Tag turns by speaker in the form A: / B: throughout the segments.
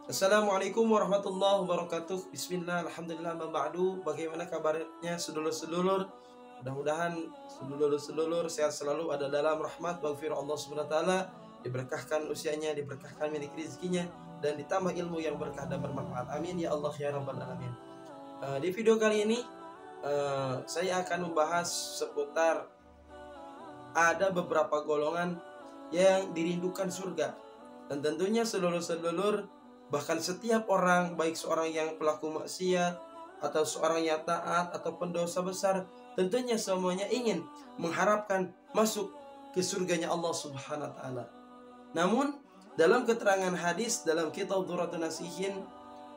A: Assalamualaikum warahmatullahi wabarakatuh. Bismillah, alhamdulillah, ma'ba'du. Bagaimana kabarnya sedulur-sedulur? Mudah-mudahan sedulur-sedulur sehat selalu, ada dalam rahmat maghfirah Allah Subhanahu wa taala, diberkahkan usianya, diberkahkan miliki rezekinya, dan ditambah ilmu yang berkah dan bermanfaat. Amin ya Allah ya rabbal alamin. Di video kali ini saya akan membahas seputar ada beberapa golongan yang dirindukan surga. Dan tentunya sedulur-sedulur, bahkan setiap orang, baik seorang yang pelaku maksiat atau seorang yang taat atau pendosa besar, tentunya semuanya ingin mengharapkan masuk ke surganya Allah Subhanahu wa taala. Namun dalam keterangan hadis dalam kitab Durratun Nasihin,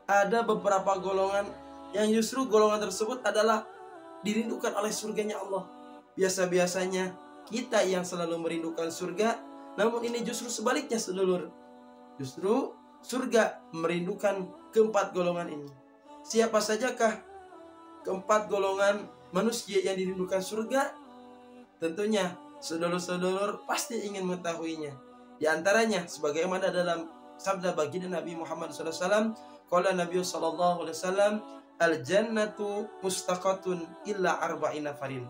A: ada beberapa golongan yang justru golongan tersebut adalah dirindukan oleh surganya Allah. Biasa-biasanya kita yang selalu merindukan surga, namun ini justru sebaliknya sedulur. Justru surga merindukan keempat golongan ini. Siapa sajakah keempat golongan manusia yang dirindukan surga? Tentunya sedulur-sedulur pasti ingin mengetahuinya. Di antaranya sebagaimana dalam sabda baginda Nabi Muhammad SAW, qala Nabi SAW, al-jannatu mustaqatun illa arba'ina farin.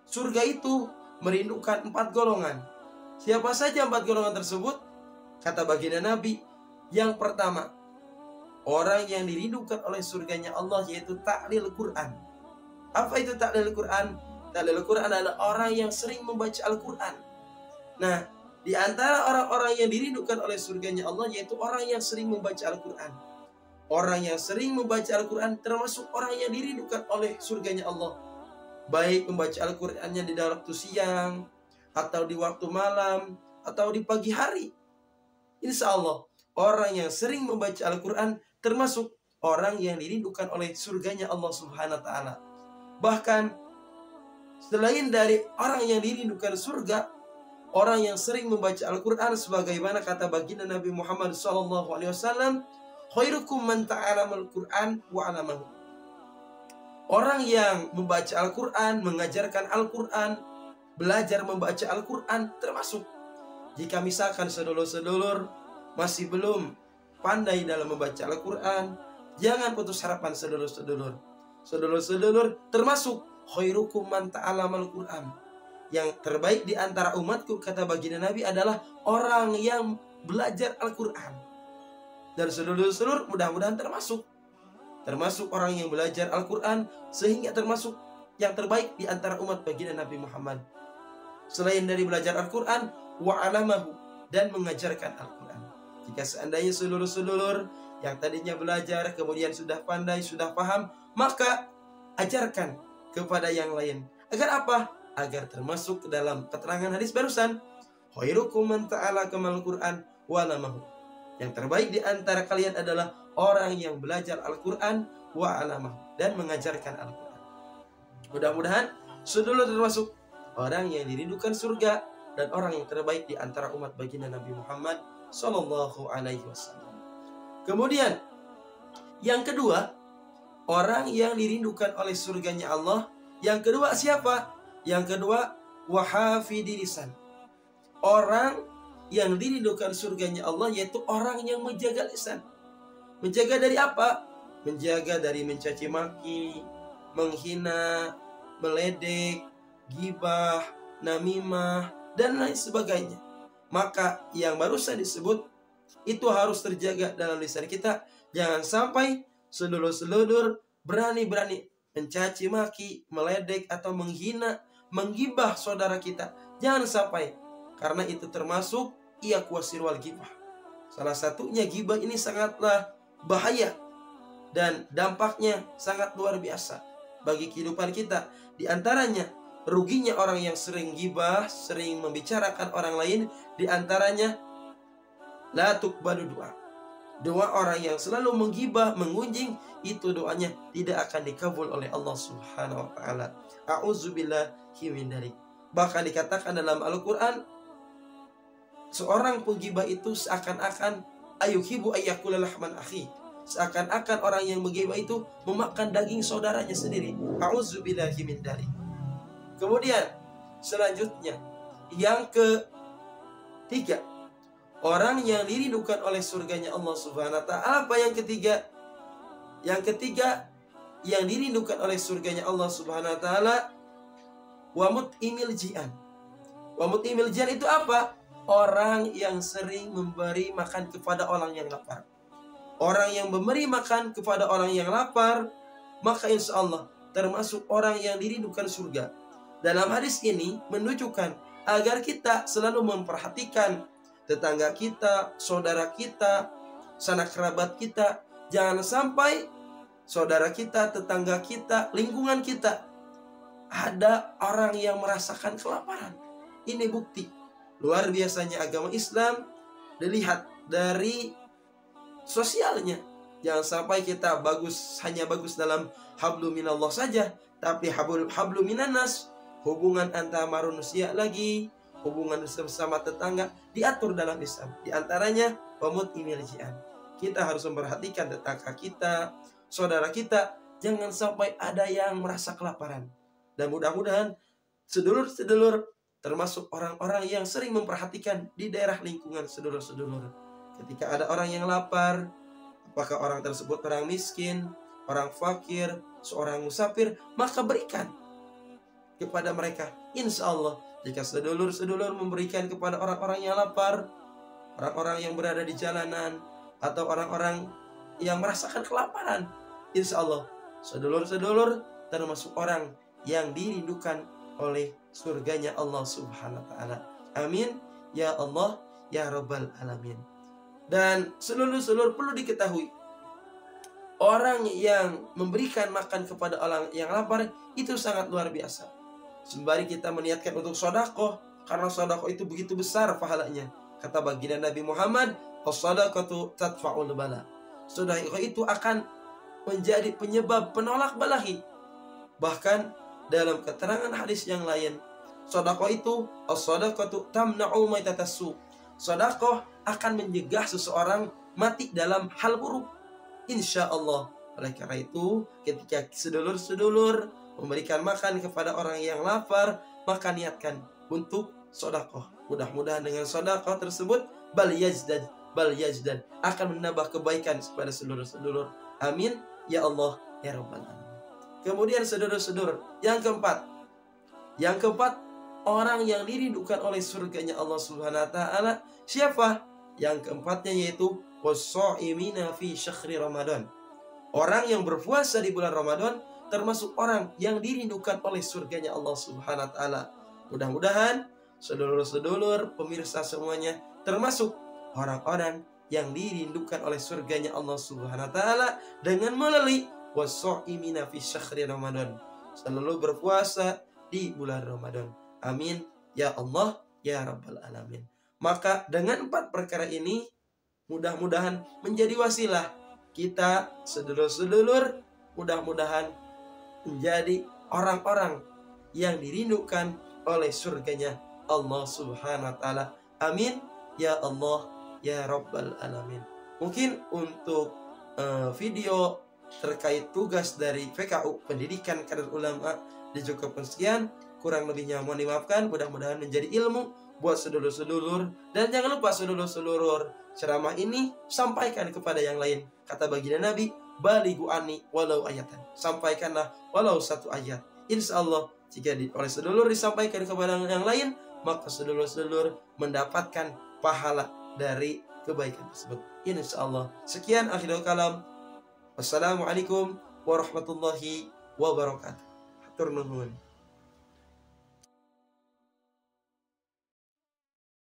A: Surga itu merindukan empat golongan. Siapa saja empat golongan tersebut? Kata baginda Nabi, yang pertama, orang yang dirindukan oleh surganya Allah, yaitu ta'lil Quran. Apa itu ta'lil Quran? Ta'lil Quran adalah orang yang sering membaca Al-Quran. Nah, di antara orang-orang yang dirindukan oleh surganya Allah, yaitu orang yang sering membaca Al-Quran. Orang yang sering membaca Al-Quran termasuk orang yang dirindukan oleh surganya Allah. Baik membaca Al-Qurannya di waktu siang, atau di waktu malam, atau di pagi hari. Insya Allah, orang yang sering membaca Al-Quran termasuk orang yang dirindukan oleh surganya Allah Subhanahu wa taala. Bahkan selain dari orang yang dirindukan surga, orang yang sering membaca Al-Quran sebagaimana kata baginda Nabi Muhammad SAW, khairukum man ta'alamal Quran wa 'allamahu. Orang yang membaca Al-Quran, mengajarkan Al-Quran, belajar membaca Al-Quran termasuk. Jika misalkan sedulur-sedulur masih belum pandai dalam membaca Al-Quran, jangan putus harapan sedulur-sedulur. Sedulur-sedulur termasuk khairukum man ta'alamal Quran. Yang terbaik di antara umatku, kata baginda Nabi, adalah orang yang belajar Al-Quran. Dan sedulur-sedulur mudah-mudahan termasuk orang yang belajar Al-Quran, sehingga termasuk yang terbaik di antara umat baginda Nabi Muhammad. Selain dari belajar Al-Quran, wa'alamahu, dan mengajarkan Al-Quran. Jika seandainya sedulur-sedulur yang tadinya belajar kemudian sudah pandai, sudah paham, maka ajarkan kepada yang lain. Agar apa? Agar termasuk ke dalam keterangan hadis barusan, khairukum man ta'allama Al-Quran wa'alamahu. Yang terbaik di antara kalian adalah orang yang belajar Al-Quran wa'alamahu, dan mengajarkan Al-Quran. Mudah-mudahan sedulur termasuk orang yang dirindukan surga dan orang yang terbaik di antara umat baginda Nabi Muhammad Sallallahu Alaihi Wasallam. Kemudian yang kedua, orang yang dirindukan oleh surganya Allah. Yang kedua siapa? Yang kedua, wahafidhi lisan. Orang yang dirindukan surganya Allah, yaitu orang yang menjaga lisan. Menjaga dari apa? Menjaga dari mencaci maki, menghina, meledek, gibah, namimah, dan lain sebagainya. Maka yang barusan disebut itu harus terjaga dalam lisan kita. Jangan sampai sedulur-sedulur berani-berani mencaci maki, meledek, atau menghina, menggibah saudara kita. Jangan sampai, karena itu termasuk iyakwasir wal gibah. Salah satunya gibah ini sangatlah bahaya dan dampaknya sangat luar biasa bagi kehidupan kita. Di antaranya ruginya orang yang sering gibah, sering membicarakan orang lain. Di antaranya la tuqbalu doa. Doa orang yang selalu menggibah, mengunjing, itu doanya tidak akan dikabul oleh Allah Subhanahu wa taala. A'udzubillahi min dzalik. Bahkan dikatakan dalam Al-Qur'an, seorang penggibah itu seakan-akan ayuhibu ayyakula lahman akhi. Seakan-akan orang yang menggibah itu memakan daging saudaranya sendiri. A'udzubillahi min dzalik. Kemudian selanjutnya yang ketiga, Orang yang dirindukan oleh surganya Allah Subhanahu wa taala. Apa yang ketiga? Yang ketiga yang dirindukan oleh surganya Allah Subhanahu wa taala, wamut imil jian. Wamut imil jian itu apa? Orang yang sering memberi makan kepada orang yang lapar. Orang yang memberi makan kepada orang yang lapar, maka insya Allah termasuk orang yang dirindukan surga. Dalam hadis ini menunjukkan agar kita selalu memperhatikan tetangga kita, saudara kita, sanak kerabat kita. Jangan sampai saudara kita, tetangga kita, lingkungan kita ada orang yang merasakan kelaparan. Ini bukti luar biasanya agama Islam dilihat dari sosialnya. Jangan sampai kita hanya bagus dalam hablu minallah saja, tapi hablu minannas, hubungan antara manusia lagi, hubungan bersama tetangga diatur dalam Islam. Di antaranya pamut imiljian. Kita harus memperhatikan tetangga kita, saudara kita, jangan sampai ada yang merasa kelaparan. Dan mudah-mudahan sedulur-sedulur termasuk orang-orang yang sering memperhatikan di daerah lingkungan sedulur-sedulur. Ketika ada orang yang lapar, apakah orang tersebut orang miskin, orang fakir, seorang musafir, maka berikan kepada mereka. Insya Allah, jika sedulur-sedulur memberikan kepada orang-orang yang lapar, orang-orang yang berada di jalanan, atau orang-orang yang merasakan kelaparan, insya Allah, sedulur-sedulur termasuk orang yang dirindukan oleh surganya Allah Subhanahu wa taala. Amin ya Allah ya Rabbal alamin. Dan seluruh perlu diketahui, orang yang memberikan makan kepada orang yang lapar itu sangat luar biasa. Sembari kita meniatkan untuk sedekah, karena sedekah itu begitu besar pahalanya. Kata baginda Nabi Muhammad, "As-shadaqatu tadfa'ul bala." Sedekah itu akan menjadi penyebab penolak balahi. Bahkan dalam keterangan hadis yang lain, sedekah itu as-shadaqatu tamna'u maitatassu. Sedekah akan mencegah seseorang mati dalam hal buruk. Insya Allah. Oleh karena itu, ketika sedulur-sedulur memberikan makan kepada orang yang lapar, maka niatkan untuk sedekah. Mudah-mudahan dengan sedekah tersebut bal yazdad akan menambah kebaikan kepada sedulur-sedulur. Amin ya Allah ya Rabbal alamin. Kemudian sedulur-sedulur, yang keempat, orang yang dirindukan oleh surganya Allah Subhanahu wa taala siapa? Yang keempatnya yaitu was-shaimina fi syahri Ramadan. Orang yang berpuasa di bulan Ramadan termasuk orang yang dirindukan oleh surganya Allah Subhanahu wa taala. Mudah-mudahan sedulur-sedulur pemirsa semuanya termasuk orang-orang yang dirindukan oleh surganya Allah Subhanahu wa taala dengan melalui was-shaimina fi syahri Ramadan. Selalu berpuasa di bulan Ramadan. Amin ya Allah ya Rabbal alamin. Maka dengan 4 perkara ini mudah-mudahan menjadi wasilah kita sedulur-sedulur, mudah-mudahan menjadi orang-orang yang dirindukan oleh surganya Allah Subhanahu wa taala. Amin ya Allah ya Rabbal alamin. Mungkin untuk video terkait tugas dari PKU Pendidikan Kader Ulama dicukupkan sekian. Kurang lebihnya mohon dimaafkan. Mudah-mudahan menjadi ilmu buat sedulur-sedulur. Dan jangan lupa sedulur-sedulur, ceramah ini sampaikan kepada yang lain. Kata baginda Nabi, balighu anni walau ayatan. Sampaikanlah walau 1 ayat. Insya Allah jika oleh sedulur disampaikan kepada yang lain, maka sedulur-sedulur mendapatkan pahala dari kebaikan tersebut. Insya Allah. Sekian akhirul kalam. Wassalamualaikum warahmatullahi wabarakatuh. Hatur nuhun.